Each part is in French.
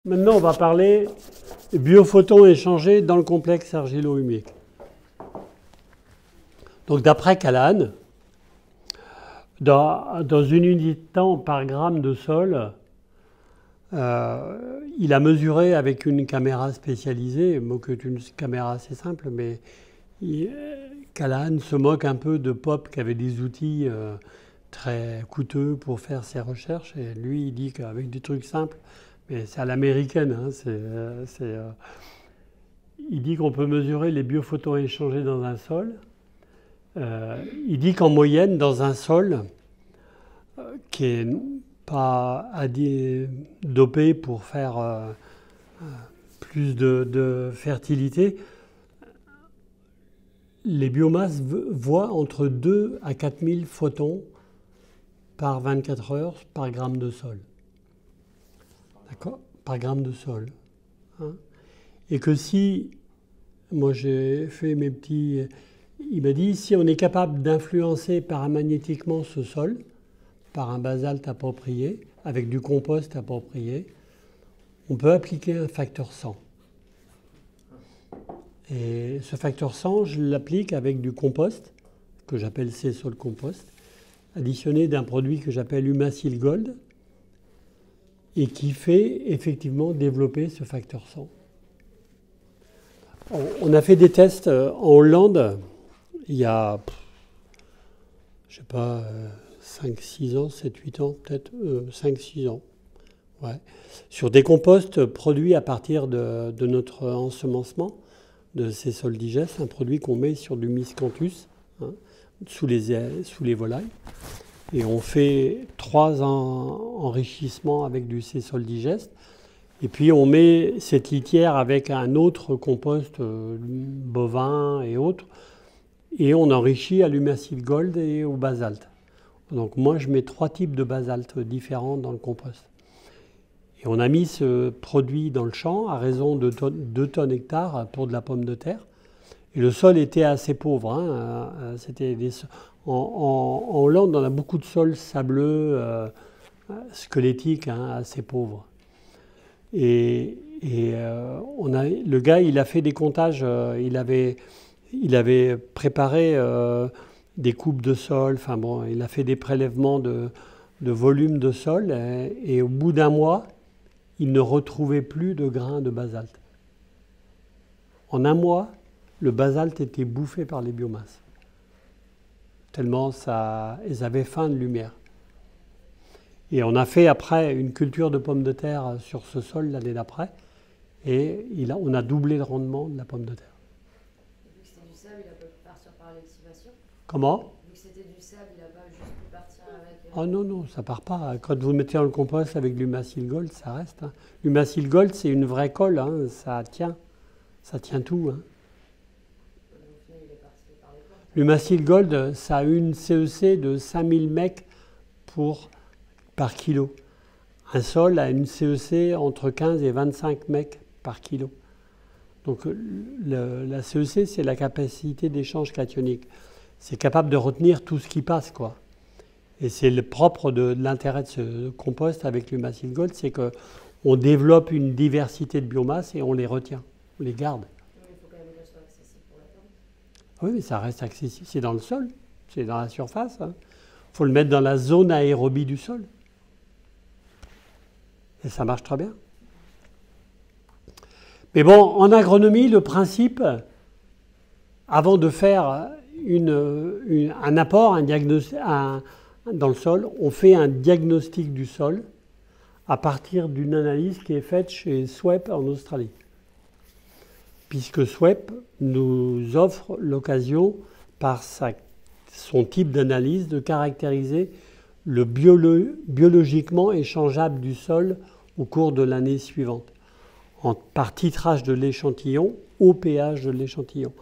Maintenant, on va parler biophotons échangés dans le complexe argilo-humique. Donc, d'après Callahan, dans une unité de temps par gramme de sol, il a mesuré avec une caméra spécialisée, qui est une caméra assez simple, mais Callahan se moque un peu de Pope qui avait des outils très coûteux pour faire ses recherches. Et lui, il dit qu'avec des trucs simples, mais c'est à l'américaine, hein, il dit qu'on peut mesurer les biophotons échangés dans un sol. Il dit qu'en moyenne, dans un sol qui est pas dopé pour faire plus de fertilité, les biomasses voient entre 2 à 4 000 photons par 24 heures par gramme de sol. D'accord ? Par gramme de sol. Hein ? Et que si, moi j'ai fait mes petits... Il m'a dit, si on est capable d'influencer paramagnétiquement ce sol, par un basalte approprié, avec du compost approprié, on peut appliquer un facteur 100. Et ce facteur 100, je l'applique avec du compost, que j'appelle C-Sol Compost, additionné d'un produit que j'appelle Humacyl Gold, et qui fait effectivement développer ce facteur 100. On a fait des tests en Hollande, il y a, je sais pas, 5-6 ans, 7-8 ans, peut-être 5-6 ans, ouais, sur des composts produits à partir de notre ensemencement de C-Sol Digest, un produit qu'on met sur du miscanthus, hein, sous les volailles. Et on fait 3 enrichissements avec du C-Sol Digest. Et puis on met cette litière avec un autre compost bovin et autres. Et on enrichit à l'Humacyl Gold et au basalte. Donc moi je mets 3 types de basalte différents dans le compost. Et on a mis ce produit dans le champ à raison de 2 tonnes hectares pour de la pomme de terre. Et le sol était assez pauvre. Hein. C'était en Hollande, on a beaucoup de sols sableux, squelettiques, hein, assez pauvres. Et le gars, il a fait des comptages. Il avait préparé des coupes de sol. Enfin bon, il a fait des prélèvements de volume de sol. Et au bout d'un mois, il ne retrouvait plus de grains de basalte. En un mois, le basalte était bouffé par les biomasses. Tellement ils avaient faim de lumière. Et on a fait après une culture de pommes de terre sur ce sol l'année d'après. Et on a doublé le rendement de la pomme de terre. Vu que c'était du sable, il a pu partir par l'activation. Comment ? Vu que c'était du sable, il n'a pas juste pu partir avec... Oh non, ça part pas. Quand vous mettez dans le compost avec de l'Humacyl Gold, ça reste. Hein. L'Humacyl Gold, c'est une vraie colle, hein, ça tient tout. Hein. L'Humacyl Gold, ça a une CEC de 5000 mecs par kilo. Un sol a une CEC entre 15 et 25 mecs par kilo. Donc la CEC, c'est la capacité d'échange cationique. C'est capable de retenir tout ce qui passe, quoi. Et c'est le propre de l'intérêt de ce compost avec l'Humacyl Gold, c'est qu'on développe une diversité de biomasse et on les retient, on les garde. Il faut quand même que ce soit accessible pour la pomme. Oui, mais ça reste accessible. C'est dans le sol, c'est dans la surface. Il faut le mettre dans la zone aérobie du sol. Et ça marche très bien. Mais bon, en agronomie, le principe, avant de faire un apport, un diagnostic dans le sol, on fait un diagnostic du sol à partir d'une analyse qui est faite chez SWEP en Australie. Puisque SWEP nous offre l'occasion, par son type d'analyse, de caractériser le biologiquement échangeable du sol au cours de l'année suivante, par titrage de l'échantillon au pH de l'échantillon.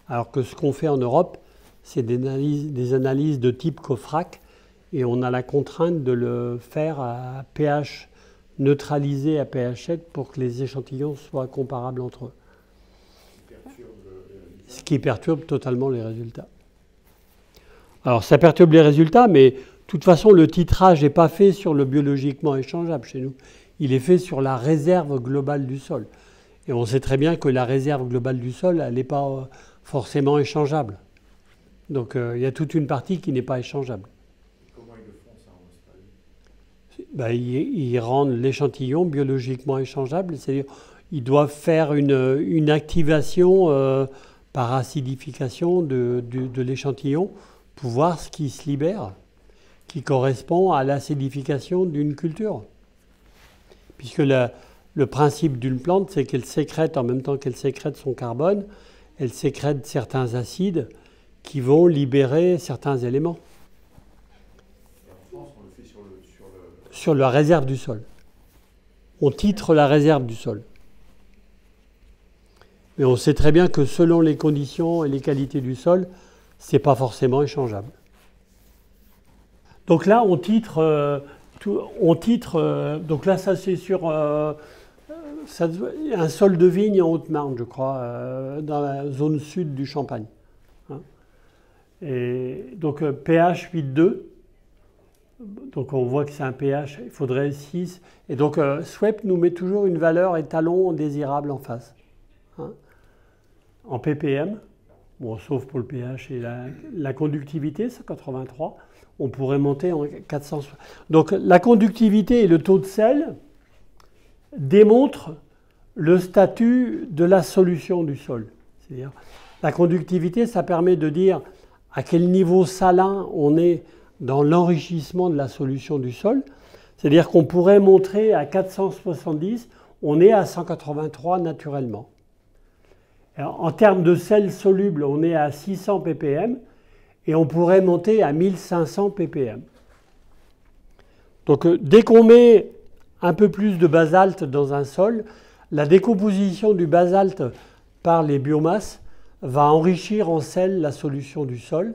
Alors que ce qu'on fait en Europe, c'est des analyses de type COFRAC, et on a la contrainte de le faire à pH neutralisé à pH 7 pour que les échantillons soient comparables entre eux. Ce qui perturbe totalement les résultats. Alors ça perturbe les résultats, mais de toute façon le titrage n'est pas fait sur le biologiquement échangeable chez nous. il est fait sur la réserve globale du sol. Et on sait très bien que la réserve globale du sol, elle n'est pas forcément échangeable. Donc il y a toute une partie qui n'est pas échangeable. Comment ils le font ça en Australie? Ben, ils rendent l'échantillon biologiquement échangeable, c'est-à-dire ils doivent faire une activation par acidification de l'échantillon pour voir ce qui se libère, qui correspond à l'acidification d'une culture. Puisque le principe d'une plante, c'est qu'elle sécrète, en même temps qu'elle sécrète son carbone, elle sécrète certains acides qui vont libérer certains éléments. Et en France, on le fait sur la réserve du sol. On titre la réserve du sol. Mais on sait très bien que selon les conditions et les qualités du sol, ce n'est pas forcément échangeable. Donc là, on titre, donc là, ça c'est sur un sol de vigne en Haute-Marne, je crois, dans la zone sud du Champagne. Hein. Et donc pH 8,2. Donc on voit que c'est un pH, il faudrait 6. Et donc SWEP nous met toujours une valeur étalon désirable en face. Hein. En ppm, bon, sauf pour le pH et la conductivité, c'est 83. On pourrait monter en 400. Donc la conductivité et le taux de sel démontrent le statut de la solution du sol. C'est-à-dire, la conductivité, ça permet de dire à quel niveau salin on est dans l'enrichissement de la solution du sol. C'est-à-dire qu'on pourrait montrer à 470, on est à 183 naturellement. Alors, en termes de sel soluble, on est à 600 ppm et on pourrait monter à 1500 ppm. Donc dès qu'on met un peu plus de basalte dans un sol, la décomposition du basalte par les biomasses va enrichir en sel la solution du sol,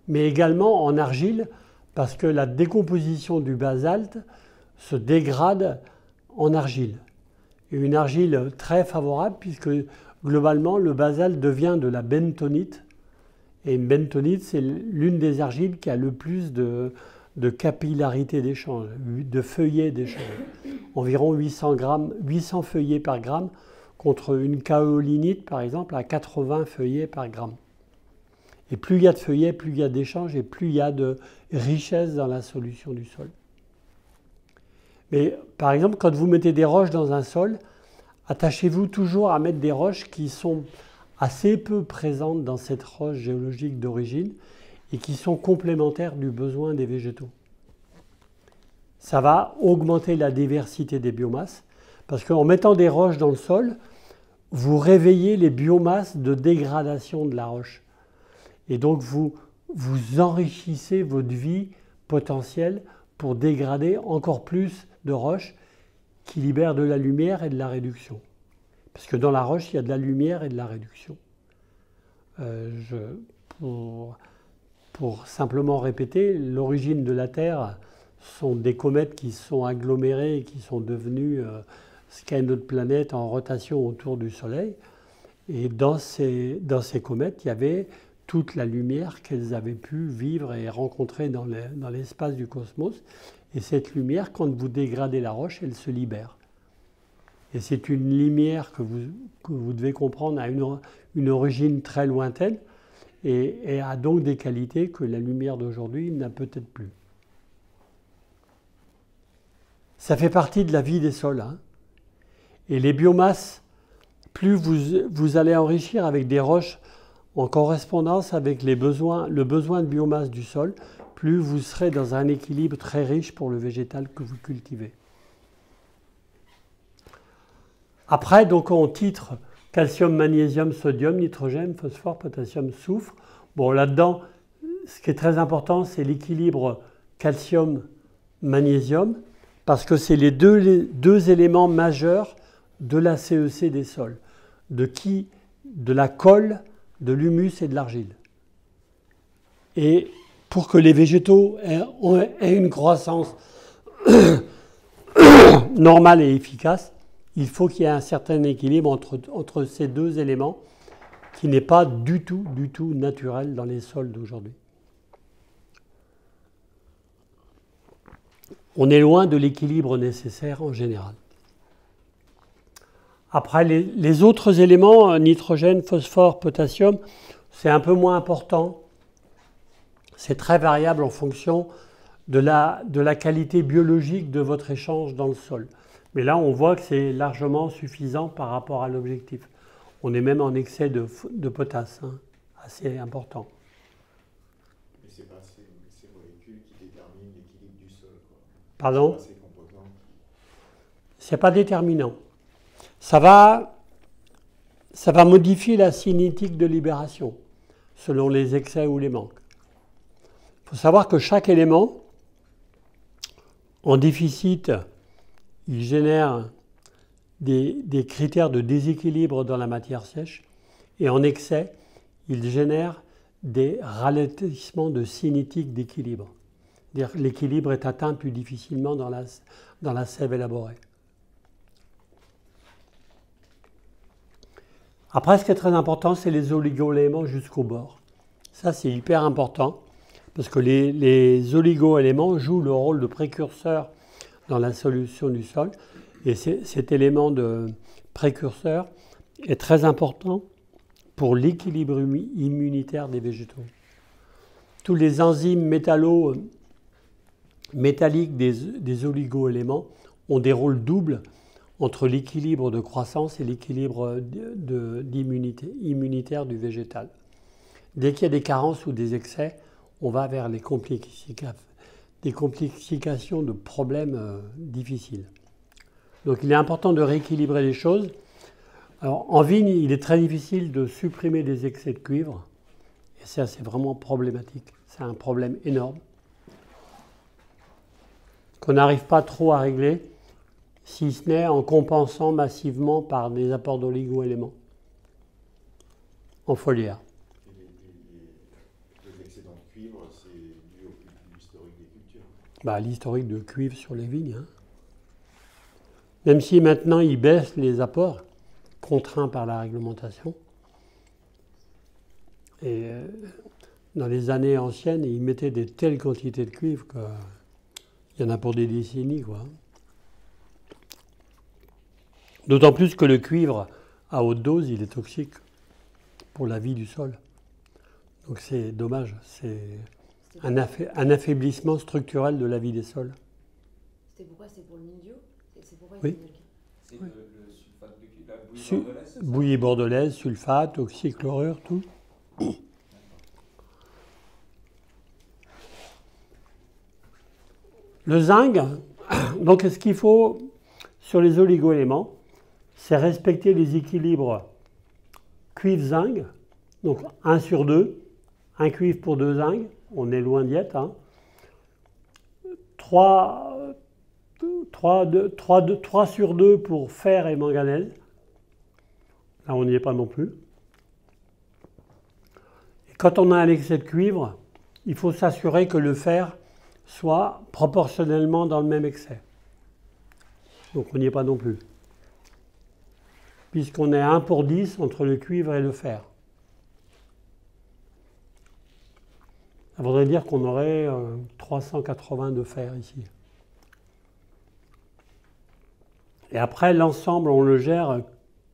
mais également en argile, parce que la décomposition du basalte se dégrade en argile. Et une argile très favorable, puisque globalement, le basalte devient de la bentonite. Et une bentonite, c'est l'une des argiles qui a le plus de capillarité d'échange, de feuillets d'échange. Environ 800 feuillets par gramme, contre une kaolinite, par exemple, à 80 feuillets par gramme. Et plus il y a de feuillets, plus il y a d'échanges et plus il y a de richesse dans la solution du sol. Mais par exemple, quand vous mettez des roches dans un sol, attachez-vous toujours à mettre des roches qui sont assez peu présentes dans cette roche géologique d'origine et qui sont complémentaires du besoin des végétaux. Ça va augmenter la diversité des biomasses parce qu'en mettant des roches dans le sol, vous réveillez les biomasses de dégradation de la roche. Et donc vous enrichissez votre vie potentielle pour dégrader encore plus de roches qui libèrent de la lumière et de la réduction. Parce que dans la roche, il y a de la lumière et de la réduction. Pour simplement répéter, l'origine de la Terre sont des comètes qui se sont agglomérées et qui sont devenues ce qu'est notre planète en rotation autour du Soleil. Et dans ces comètes, il y avait toute la lumière qu'elles avaient pu vivre et rencontrer dans l'espace du cosmos. Et cette lumière, quand vous dégradez la roche, elle se libère. Et c'est une lumière que vous devez comprendre à une origine très lointaine et a donc des qualités que la lumière d'aujourd'hui n'a peut-être plus. Ça fait partie de la vie des sols. Hein. Et les biomasses, plus vous allez enrichir avec des roches en correspondance avec le besoin de biomasse du sol, plus vous serez dans un équilibre très riche pour le végétal que vous cultivez. Après, donc, on titre calcium, magnésium, sodium, nitrogène, phosphore, potassium, soufre. Bon, là-dedans, ce qui est très important, c'est l'équilibre calcium-magnésium, parce que c'est les deux éléments majeurs de la CEC des sols, de la colle, de l'humus et de l'argile. Et pour que les végétaux aient une croissance normale et efficace, il faut qu'il y ait un certain équilibre entre ces deux éléments qui n'est pas du tout naturel dans les sols d'aujourd'hui. On est loin de l'équilibre nécessaire en général. Après, les autres éléments, nitrogène, phosphore, potassium, c'est un peu moins important. C'est très variable en fonction de la qualité biologique de votre échange dans le sol. Mais là, on voit que c'est largement suffisant par rapport à l'objectif. On est même en excès de potasse, hein, assez important. Mais ce n'est pas ces molécules qui déterminent l'équilibre du sol, quoi. Pardon ? C'est pas ces composants. C'est pas déterminant. Ça va modifier la cinétique de libération, selon les excès ou les manques. Il faut savoir que chaque élément, en déficit, il génère des critères de déséquilibre dans la matière sèche, et en excès, il génère des ralentissements de cinétique d'équilibre. C'est-à-dire que l'équilibre est atteint plus difficilement dans la sève élaborée. Après, ce qui est très important, c'est les oligo-éléments jusqu'au bord. Ça, c'est hyper important, parce que les oligo-éléments jouent le rôle de précurseur dans la solution du sol. Et cet élément de précurseur est très important pour l'équilibre immunitaire des végétaux. Tous les enzymes métalliques des oligo-éléments ont des rôles doubles entre l'équilibre de croissance et l'équilibre immunitaire du végétal. Dès qu'il y a des carences ou des excès, on va vers des complications de problèmes difficiles. Donc il est important de rééquilibrer les choses. Alors en vigne, il est très difficile de supprimer des excès de cuivre. Et ça, c'est vraiment problématique. C'est un problème énorme qu'on n'arrive pas trop à régler, si ce n'est en compensant massivement par des apports d'oligo-éléments en foliaire. Les excédents de cuivre, c'est dû au l'historique des cultures. L'historique de cuivre sur les vignes. Hein. Même si maintenant ils baissent les apports, contraints par la réglementation. Et dans les années anciennes, ils mettaient des telles quantités de cuivre qu'il y en a pour des décennies, quoi. D'autant plus que le cuivre à haute dose, il est toxique pour la vie du sol. Donc c'est dommage, c'est un affaiblissement structurel de la vie des sols. C'était pourquoi? C'était pour le mildiou? C'est pourquoi Oui. C'est le sulfate de cuivre, la bouillie bordelaise, Bouillie bordelaise, sulfate, oxychlorure, tout. Le zinc, donc ce qu'il faut sur les oligo-éléments, c'est respecter les équilibres cuivre-zinc, donc 1 sur 2, un cuivre pour 2 zinc, on est loin d'y être. Hein. 3 sur 2 pour fer et manganèse, là on n'y est pas non plus. Et quand on a un excès de cuivre, il faut s'assurer que le fer soit proportionnellement dans le même excès. Donc on n'y est pas non plus. Puisqu'on est à 1 pour 10 entre le cuivre et le fer. Ça voudrait dire qu'on aurait 380 de fer ici. Et après, l'ensemble, on le gère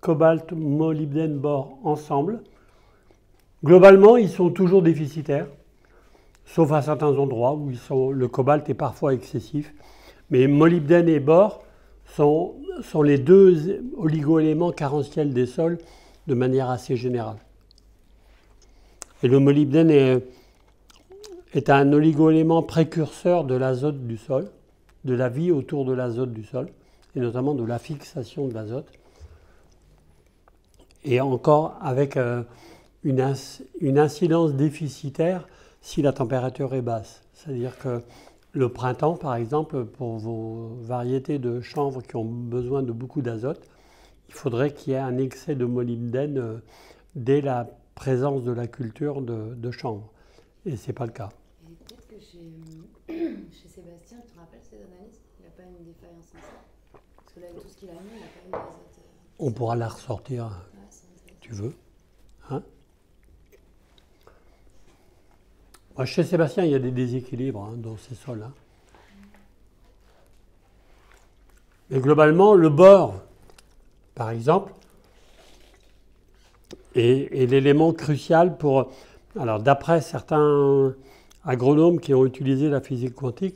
cobalt, molybdène, bore ensemble. Globalement, ils sont toujours déficitaires, sauf à certains endroits où le cobalt est parfois excessif. Mais molybdène et bore sont les deux oligo-éléments carentiels des sols de manière assez générale. Et le molybdène est un oligo-élément précurseur de l'azote du sol, de la vie autour de l'azote du sol, et notamment de la fixation de l'azote. Et encore avec une incidence déficitaire si la température est basse. C'est-à-dire que le printemps, par exemple, pour vos variétés de chanvre qui ont besoin de beaucoup d'azote, il faudrait qu'il y ait un excès de molybdène dès la présence de la culture de chanvre. Et ce n'est pas le cas. Et peut-être que chez Sébastien, tu te rappelles ces analyses? Il n'a pas une défaillance comme ça? Parce que là, avec tout ce qu'il a mis, il n'a pas eu d'azote. On pourra la ressortir, Ouais, si tu veux. Hein? Moi, chez Sébastien, il y a des déséquilibres dans ces sols. Hein. Mais globalement, le bore, par exemple. Et l'élément crucial pour... Alors d'après certains agronomes qui ont utilisé la physique quantique,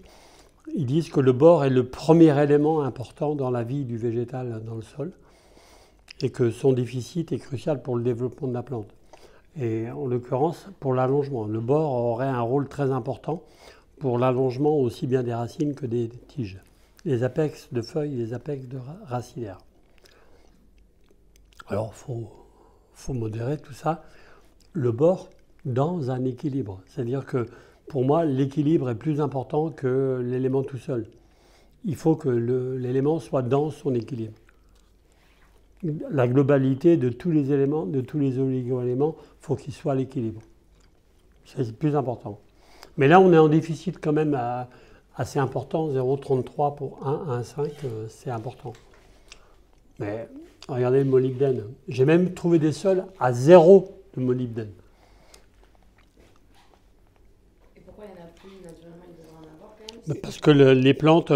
ils disent que le bore est le premier élément important dans la vie du végétal dans le sol et que son déficit est crucial pour le développement de la plante. Et en l'occurrence, pour l'allongement. Le bore aurait un rôle très important pour l'allongement aussi bien des racines que des tiges. Les apex de feuilles, les apex de racinaires. Alors, faut modérer tout ça. Le bore dans un équilibre. C'est-à-dire que, pour moi, l'équilibre est plus important que l'élément tout seul. Il faut que l'élément soit dans son équilibre. La globalité de tous les éléments, de tous les oligo-éléments, il faut qu'ils soient à l'équilibre. C'est le plus important. Mais là, on est en déficit quand même assez important, 0,33 pour 1,5, c'est important. Mais regardez le molybdène. J'ai même trouvé des sols à 0 de molybdène. Et pourquoi il n'y en a plus naturellement, il devrait en avoir quand même? Parce que les plantes,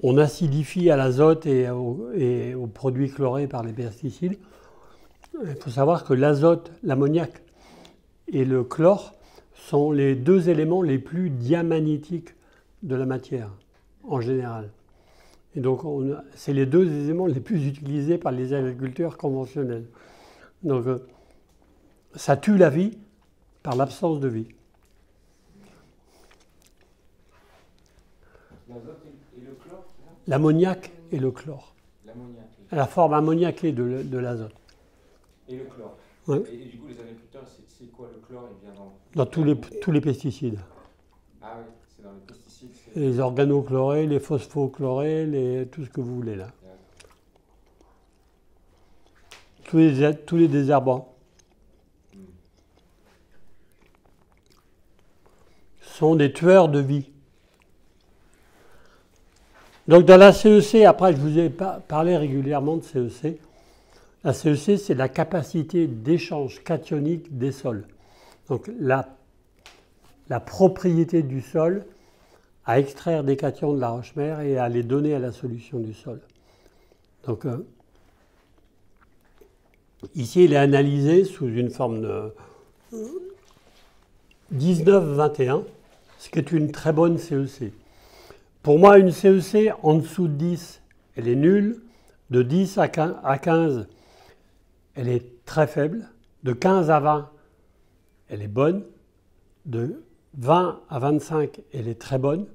on acidifie à l'azote et aux produits chlorés par les pesticides. Il faut savoir que l'azote, l'ammoniac et le chlore sont les deux éléments les plus diamagnétiques de la matière, en général. Et donc, c'est les deux éléments les plus utilisés par les agriculteurs conventionnels. Donc, ça tue la vie par l'absence de vie. L'azote et le chlore, c'est ça? L'ammoniac et le chlore. L'ammoniac. La forme ammoniaquée de l'azote. Et le chlore. Ouais. Et du coup, les agriculteurs, c'est quoi le chlore? Il vient Dans tous les pesticides. Ah oui, c'est dans les pesticides. Les organochlorés, les phosphochlorés, tout ce que vous voulez là. Tous les désherbants. Sont des tueurs de vie. Donc dans la CEC, après je vous ai parlé régulièrement de CEC. La CEC, c'est la capacité d'échange cationique des sols. Donc la propriété du sol à extraire des cations de la roche-mère et à les donner à la solution du sol. Donc ici, il est analysé sous une forme de 19-21, ce qui est une très bonne CEC. Pour moi, une CEC en dessous de 10, elle est nulle. De 10 à 15, elle est très faible. De 15 à 20, elle est bonne. De 20 à 25, elle est très bonne.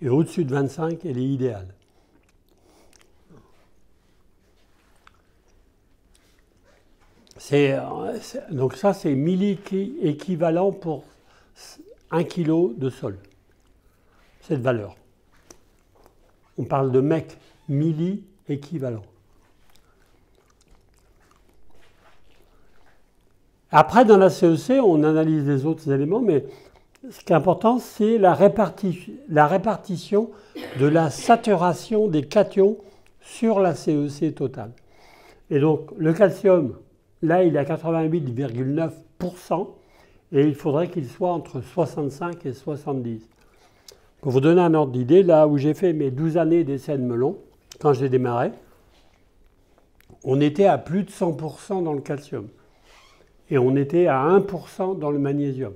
Et au-dessus de 25, elle est idéale. Donc ça, c'est milli-équivalent pour 1 kg de sol. Cette valeur. On parle de mec, milli-équivalent. Après, dans la CEC, on analyse les autres éléments, mais ce qui est important, c'est la répartition de la saturation des cations sur la CEC totale. Et donc, le calcium, là, il est à 88,9%, et il faudrait qu'il soit entre 65 et 70. Pour vous donner un ordre d'idée, là où j'ai fait mes 12 années d'essai de melon, quand j'ai démarré, on était à plus de 100% dans le calcium. Et on était à 1% dans le magnésium.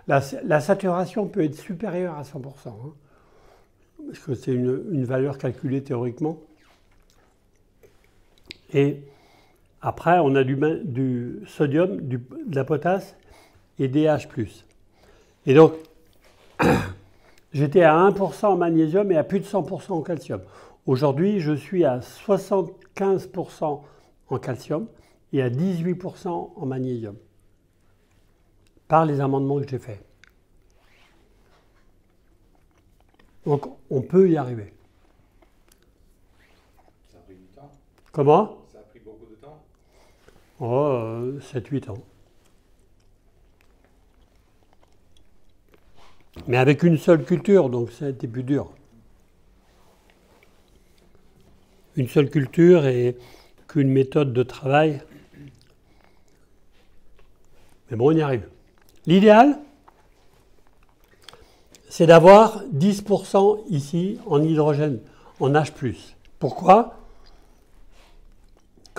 La saturation peut être supérieure à 100%, hein, parce que c'est une valeur calculée théoriquement. Et après, on a du sodium, de la potasse et des H+. Et donc, j'étais à 1% en magnésium et à plus de 100% en calcium. Aujourd'hui, je suis à 75% en calcium et à 18% en magnésium, par les amendements que j'ai faits. Donc, on peut y arriver. Ça a pris du temps. Comment ? Ça a pris beaucoup de temps. Oh, 7-8 ans. Mais avec une seule culture, donc ça a été plus dur. Une seule culture et qu'une méthode de travail. Mais bon, on y arrive. L'idéal, c'est d'avoir 10% ici en hydrogène, en H+. Pourquoi ?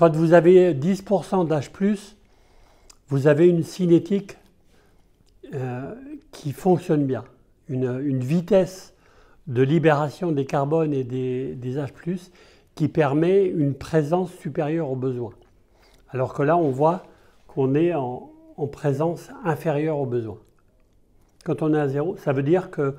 quand vous avez 10% d'H+, vous avez une cinétique qui fonctionne bien, une vitesse de libération des carbones et des H+, qui permet une présence supérieure aux besoins. Alors que là, on voit qu'on est en présence inférieure aux besoins. Quand on est à 0, ça veut dire que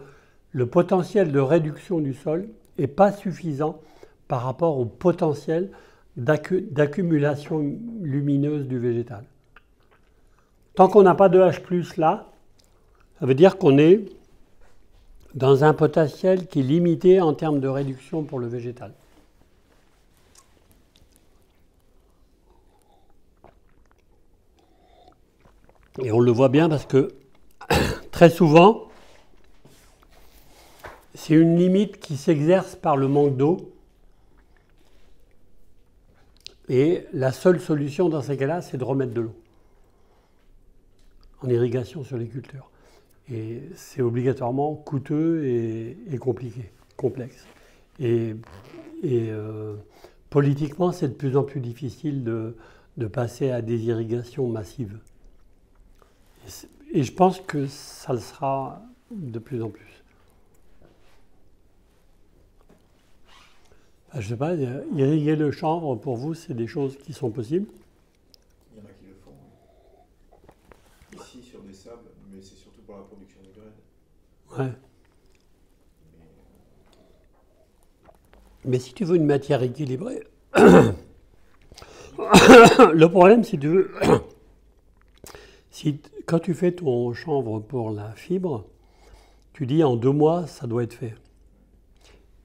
le potentiel de réduction du sol n'est pas suffisant par rapport au potentiel d'accumulation lumineuse du végétal. Tant qu'on n'a pas de H+ là, ça veut dire qu'on est dans un potentiel qui est limité en termes de réduction pour le végétal. Et on le voit bien parce que très souvent, c'est une limite qui s'exerce par le manque d'eau. Et la seule solution dans ces cas-là, c'est de remettre de l'eau en irrigation sur les cultures. Et c'est obligatoirement coûteux et compliqué, complexe. Et politiquement, c'est de plus en plus difficile de passer à des irrigations massives. Et je pense que ça le sera de plus en plus. Je ne sais pas, irriguer le chanvre, pour vous, c'est des choses qui sont possibles? Il y en a qui le font. Ici, sur des sables, mais c'est surtout pour la production de graines. Ouais. Mais si tu veux une matière équilibrée, le problème, si tu veux, quand tu fais ton chanvre pour la fibre, tu dis en 2 mois, ça doit être fait.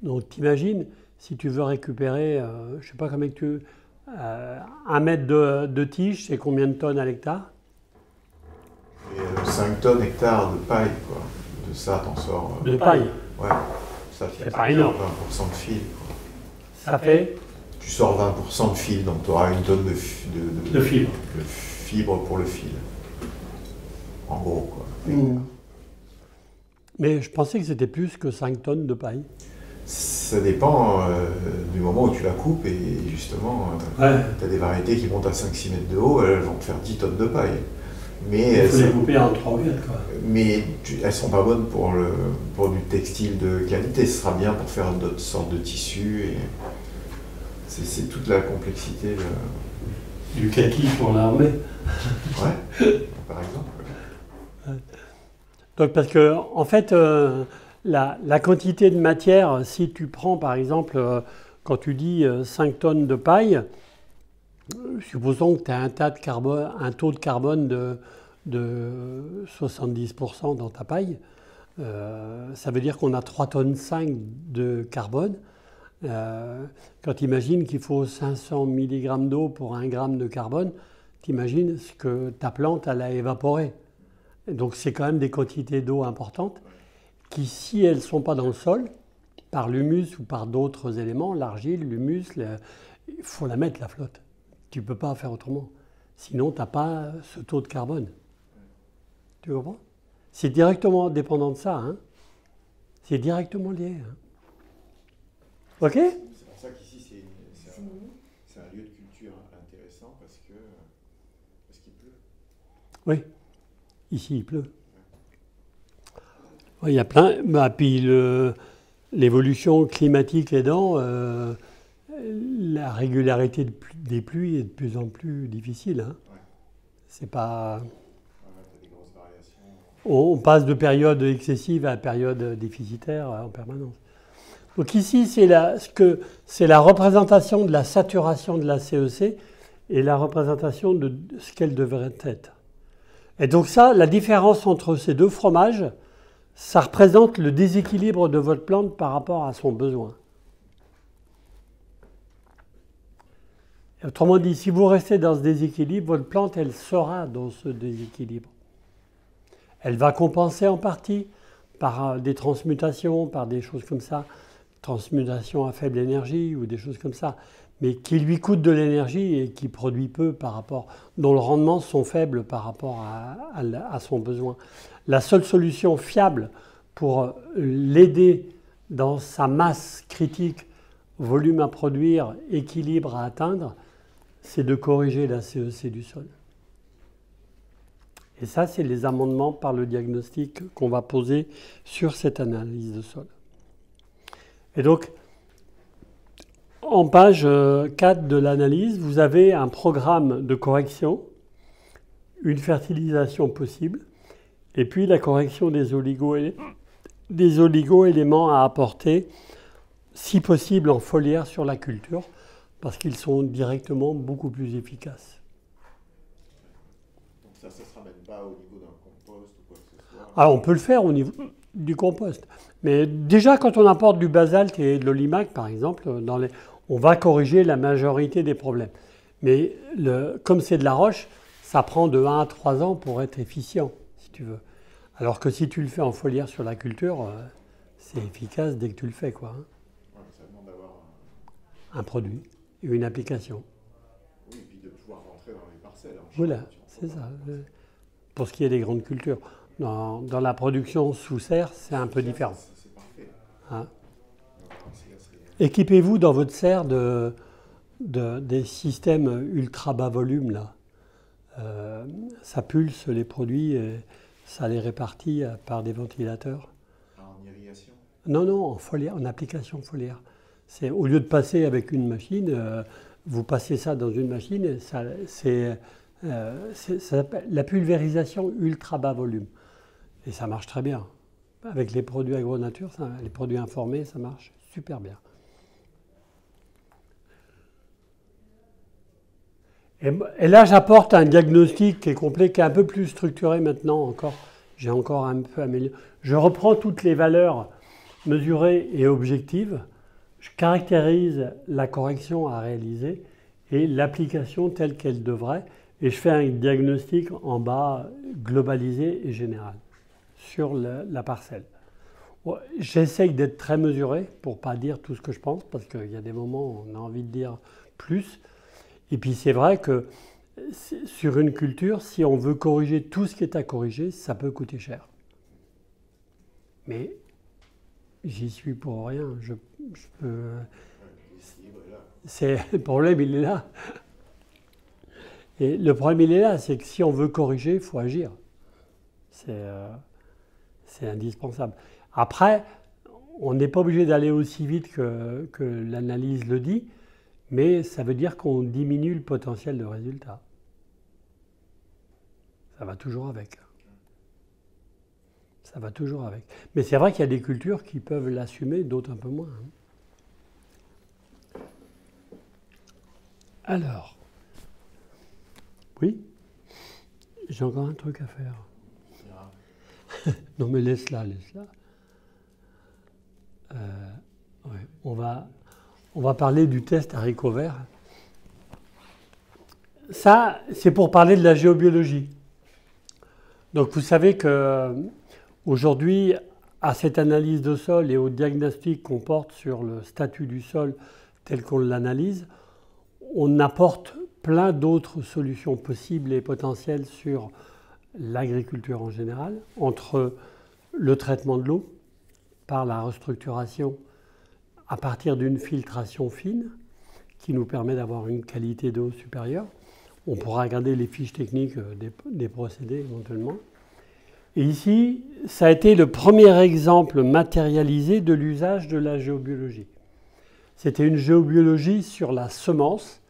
Donc t'imagines, si tu veux récupérer, je ne sais pas combien que tu... 1 mètre de tige, c'est combien de tonnes à l'hectare? Et 5 tonnes hectare de paille, quoi. De ça, t'en sors... De paille? Ouais. Ça fait c'est pas énorme. 20% de fil, quoi. Ça fait? Tu sors 20% de fil, donc tu auras 1 tonne de fibre. De fibre pour le fil. En gros, quoi. Mais je pensais que c'était plus que 5 tonnes de paille. Ça dépend du moment où tu la coupes et justement, tu as des variétés qui montent à 5-6 mètres de haut, elles vont te faire 10 tonnes de paille. Mais il faut les couper en 3 mètres, quoi. Mais elles ne sont pas bonnes pour du textile de qualité, ce sera bien pour faire d'autres sortes de tissus. Et c'est toute la complexité. Du kaki pour l'armée. Ouais, par exemple. Ouais. Donc parce que, en fait, la quantité de matière, si tu prends par exemple, quand tu dis 5 tonnes de paille, supposons que tu as un taux de carbone de 70% dans ta paille, ça veut dire qu'on a 3,5 tonnes de carbone. Quand tu imagines qu'il faut 500 mg d'eau pour 1 gramme de carbone, tu imagines ce que ta plante elle a évaporé. Donc c'est quand même des quantités d'eau importantes qui, si elles ne sont pas dans le sol, par l'humus ou par d'autres éléments, l'argile, l'humus, il faut la mettre la flotte. Tu ne peux pas faire autrement. Sinon, tu n'as pas ce taux de carbone. Tu comprends? C'est directement dépendant de ça. Hein. C'est directement lié. Hein. OK? C'est pour ça qu'ici, c'est un lieu de culture intéressant parce qu'il pleut. Oui. Ici, il pleut. Il y a plein. Puis l'évolution climatique aidant, la régularité des pluies est de plus en plus difficile. Hein. Ouais. C'est pas. T'as des grosses variations. On passe de période excessive à période déficitaire en permanence. Donc ici, c'est la représentation de la saturation de la CEC et la représentation de ce qu'elle devrait être. Et donc ça, la différence entre ces deux fromages, ça représente le déséquilibre de votre plante par rapport à son besoin. Et autrement dit, si vous restez dans ce déséquilibre, votre plante, elle sera dans ce déséquilibre. Elle va compenser en partie par des transmutations, par des choses comme ça, transmutation à faible énergie ou des choses comme ça, mais qui lui coûtent de l'énergie et qui produit peu par rapport, dont le rendement sont faibles par rapport à son besoin. La seule solution fiable pour l'aider dans sa masse critique, volume à produire, équilibre à atteindre, c'est de corriger la CEC du sol. Et ça, c'est les amendements par le diagnostic qu'on va poser sur cette analyse de sol. Et donc, en page 4 de l'analyse, vous avez un programme de correction, une fertilisation possible, et puis la correction des oligo-éléments à apporter, si possible en foliaire sur la culture, parce qu'ils sont directement beaucoup plus efficaces. Donc ça ne se ramène pas au niveau d'un compost ou quoi que ce soit? Alors on peut le faire au niveau du compost. Mais déjà, quand on apporte du basalte et de l'olimac, par exemple, on va corriger la majorité des problèmes. Mais comme c'est de la roche, ça prend de 1 à 3 ans pour être efficient, si tu veux. Alors que si tu le fais en foliaire sur la culture, c'est efficace dès que tu le fais, quoi. Ouais, ça demande d'avoir un produit et une application. Oui, et puis de pouvoir rentrer dans les parcelles. Voilà, c'est ça. Pour ce qui est des grandes cultures. Dans la production sous serre, c'est un peu différent. C'est parfait. Hein? Équipez-vous dans votre serre des systèmes ultra bas volume, là. Ça pulse les produits et ça les répartit par des ventilateurs. En irrigation? Non, en foliaire, en application foliaire. C'est, au lieu de passer avec une machine, vous passez ça dans une machine et ça s'appelle la pulvérisation ultra bas volume. Et ça marche très bien. Avec les produits AgroNature, les produits informés, ça marche super bien. Et là, j'apporte un diagnostic qui est complet, qui est un peu plus structuré maintenant encore. J'ai encore un peu amélioré. Je reprends toutes les valeurs mesurées et objectives. Je caractérise la correction à réaliser et l'application telle qu'elle devrait. Et je fais un diagnostic en bas globalisé et général sur la parcelle. J'essaye d'être très mesuré pour ne pas dire tout ce que je pense, parce qu'il y a des moments où on a envie de dire plus. Et puis c'est vrai que sur une culture, si on veut corriger tout ce qui est à corriger, ça peut coûter cher. Mais j'y suis pour rien. Le problème, il est là. Et le problème, il est là, c'est que si on veut corriger, il faut agir. C'est indispensable. Après, on n'est pas obligé d'aller aussi vite que l'analyse le dit, mais ça veut dire qu'on diminue le potentiel de résultat. Ça va toujours avec. Ça va toujours avec. Mais c'est vrai qu'il y a des cultures qui peuvent l'assumer, d'autres un peu moins. Alors, oui, j'ai encore un truc à faire. Non mais laisse-la. Ouais, on va parler du test haricots verts. Ça, c'est pour parler de la géobiologie. Donc vous savez que aujourd'hui, à cette analyse de sol et au diagnostic qu'on porte sur le statut du sol tel qu'on l'analyse, on apporte plein d'autres solutions possibles et potentielles sur l'agriculture en général, entre le traitement de l'eau par la restructuration à partir d'une filtration fine qui nous permet d'avoir une qualité d'eau supérieure. On pourra regarder les fiches techniques des procédés éventuellement. Et ici, ça a été le premier exemple matérialisé de l'usage de la géobiologie. C'était une géobiologie sur la semence,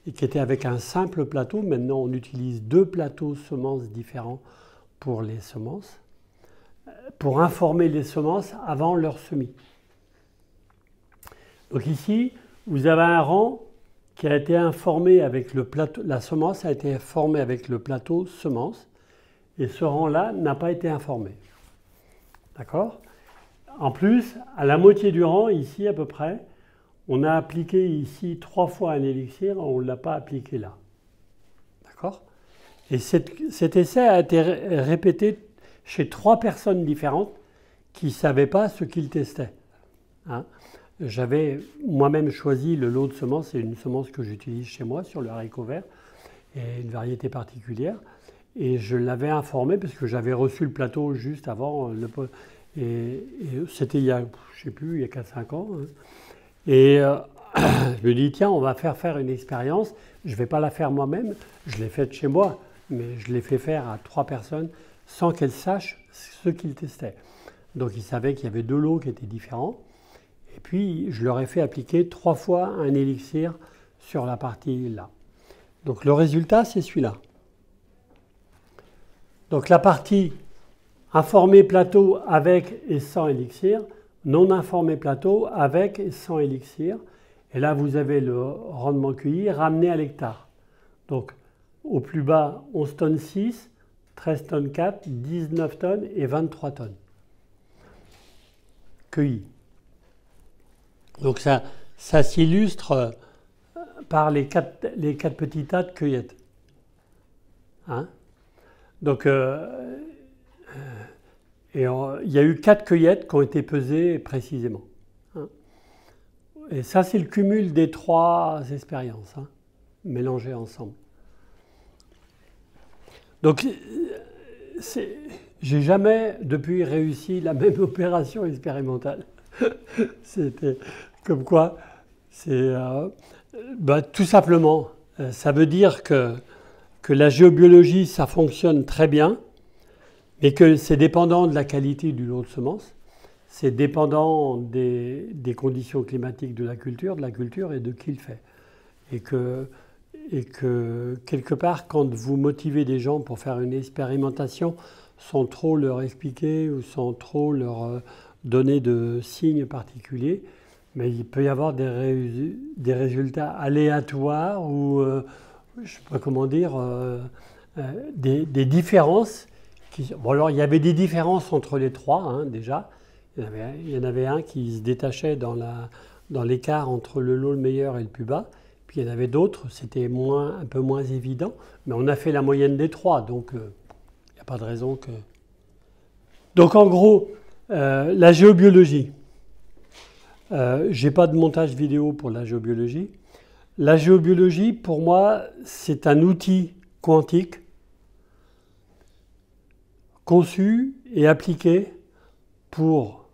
et qui était avec un simple plateau. Maintenant, on utilise 2 plateaux semences différents pour les semences, pour informer les semences avant leur semis. Donc ici, vous avez un rang qui a été informé avec le plateau, la semence a été informée avec le plateau semence, et ce rang-là n'a pas été informé. D'accord ? En plus, à la moitié du rang, ici à peu près, on a appliqué ici 3 fois un élixir, on ne l'a pas appliqué là. D'accord ? Et cet essai a été répété chez 3 personnes différentes qui ne savaient pas ce qu'ils testaient. Hein ? J'avais moi-même choisi le lot de semences, c'est une semence que j'utilise chez moi sur le haricot vert, et une variété particulière. Et je l'avais informé parce que j'avais reçu le plateau juste avant. Et c'était il y a, je sais plus, il y a 4-5 ans. Hein. Et je me dis, tiens, on va faire une expérience. Je ne vais pas la faire moi-même, je l'ai faite chez moi, mais je l'ai fait faire à 3 personnes sans qu'elles sachent ce qu'ils testaient. Donc ils savaient qu'il y avait 2 lots qui étaient différents. Et puis je leur ai fait appliquer 3 fois un élixir sur la partie là. Donc le résultat, c'est celui-là. Donc la partie informé plateau avec et sans élixir, non informé plateau avec et sans élixir. Et là, vous avez le rendement cueilli ramené à l'hectare. Donc au plus bas, 11 tonnes 6, 13 tonnes 4, 19 tonnes et 23 tonnes cueillies. Donc ça s'illustre par les quatre petits tas de cueillettes. Hein? Donc, il y a eu 4 cueillettes qui ont été pesées précisément. Hein? Et ça, c'est le cumul des 3 expériences, hein, mélangées ensemble. Donc, j'ai jamais, depuis, réussi la même opération expérimentale. C'était comme quoi, c'est tout simplement, ça veut dire que la géobiologie, ça fonctionne très bien, mais que c'est dépendant de la qualité du lot de semences, c'est dépendant des conditions climatiques de la culture et de qui le fait. Et que quelque part, quand vous motivez des gens pour faire une expérimentation sans trop leur expliquer ou sans trop leur donner de signes particuliers, mais il peut y avoir des résultats aléatoires ou, je ne sais pas comment dire, des différences. Bon, alors, il y avait des différences entre les 3, hein, déjà. Il y en avait un qui se détachait dans l'écart entre le lot le meilleur et le plus bas. Puis il y en avait d'autres, c'était un peu moins évident. Mais on a fait la moyenne des 3, donc il n'y a pas de raison que... Donc en gros, la géobiologie. Je n'ai pas de montage vidéo pour la géobiologie. La géobiologie, pour moi, c'est un outil quantique conçu et appliqué pour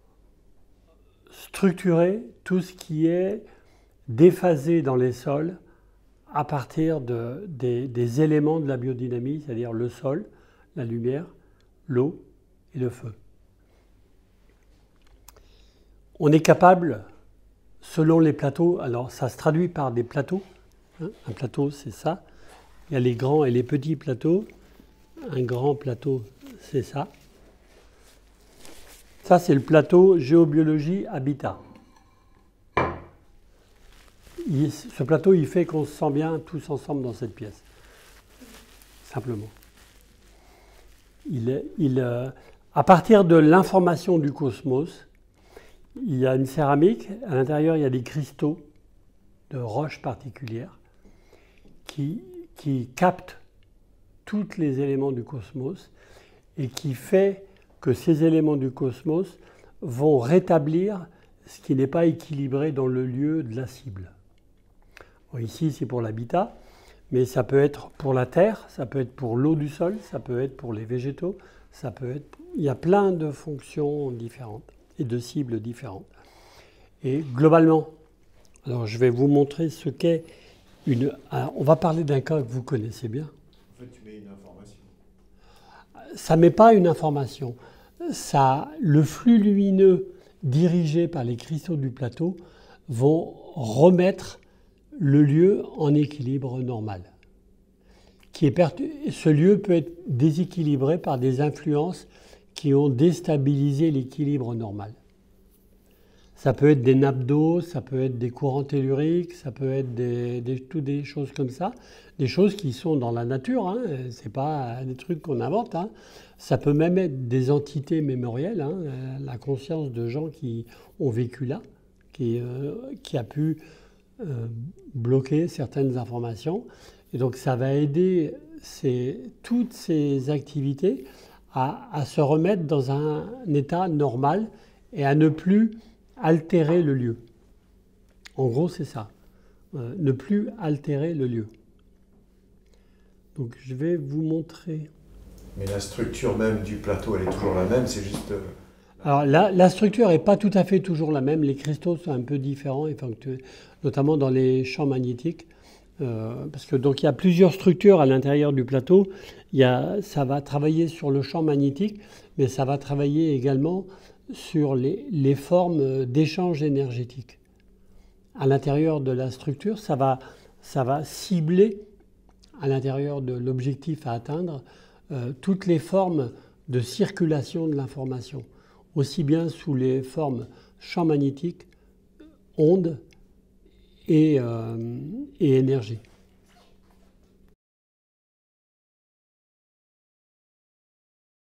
structurer tout ce qui est déphasé dans les sols à partir des éléments de la biodynamie, c'est-à-dire le sol, la lumière, l'eau et le feu. On est capable, selon les plateaux, alors ça se traduit par des plateaux, hein, un plateau c'est ça, il y a les grands et les petits plateaux, un grand plateau c'est ça. Ça, c'est le plateau géobiologie habitat. Ce plateau, il fait qu'on se sent bien tous ensemble dans cette pièce. Simplement. À partir de l'information du cosmos, il y a une céramique. À l'intérieur, il y a des cristaux de roches particulières qui captent tous les éléments du cosmos et qui fait que ces éléments du cosmos vont rétablir ce qui n'est pas équilibré dans le lieu de la cible. Bon, ici, c'est pour l'habitat, mais ça peut être pour la terre, ça peut être pour l'eau du sol, ça peut être pour les végétaux, ça peut être... Il y a plein de fonctions différentes et de cibles différentes. Et globalement, alors je vais vous montrer ce qu'est une... Alors, on va parler d'un cas que vous connaissez bien. En fait, tu mets une information. Ça ne met pas une information. Le flux lumineux dirigé par les cristaux du plateau vont remettre le lieu en équilibre normal. Ce lieu peut être déséquilibré par des influences qui ont déstabilisé l'équilibre normal. Ça peut être des nappes d'eau, ça peut être des courants telluriques, ça peut être des choses comme ça, des choses qui sont dans la nature, hein, c'est pas des trucs qu'on invente. Hein. Ça peut même être des entités mémorielles, hein, la conscience de gens qui ont vécu là, qui a pu bloquer certaines informations. Et donc ça va aider toutes ces activités à se remettre dans un état normal et à ne plus altérer le lieu. En gros, c'est ça. Ne plus altérer le lieu. Donc, je vais vous montrer. Mais la structure même du plateau, elle est toujours la même, c'est juste... Alors, la structure n'est pas tout à fait toujours la même. Les cristaux sont un peu différents, notamment dans les champs magnétiques. Parce que donc il y a plusieurs structures à l'intérieur du plateau. Ça va travailler sur le champ magnétique, mais ça va travailler également sur les formes d'échange énergétique. À l'intérieur de la structure, ça va cibler à l'intérieur de l'objectif à atteindre toutes les formes de circulation de l'information, aussi bien sous les formes champ magnétique, ondes et énergie.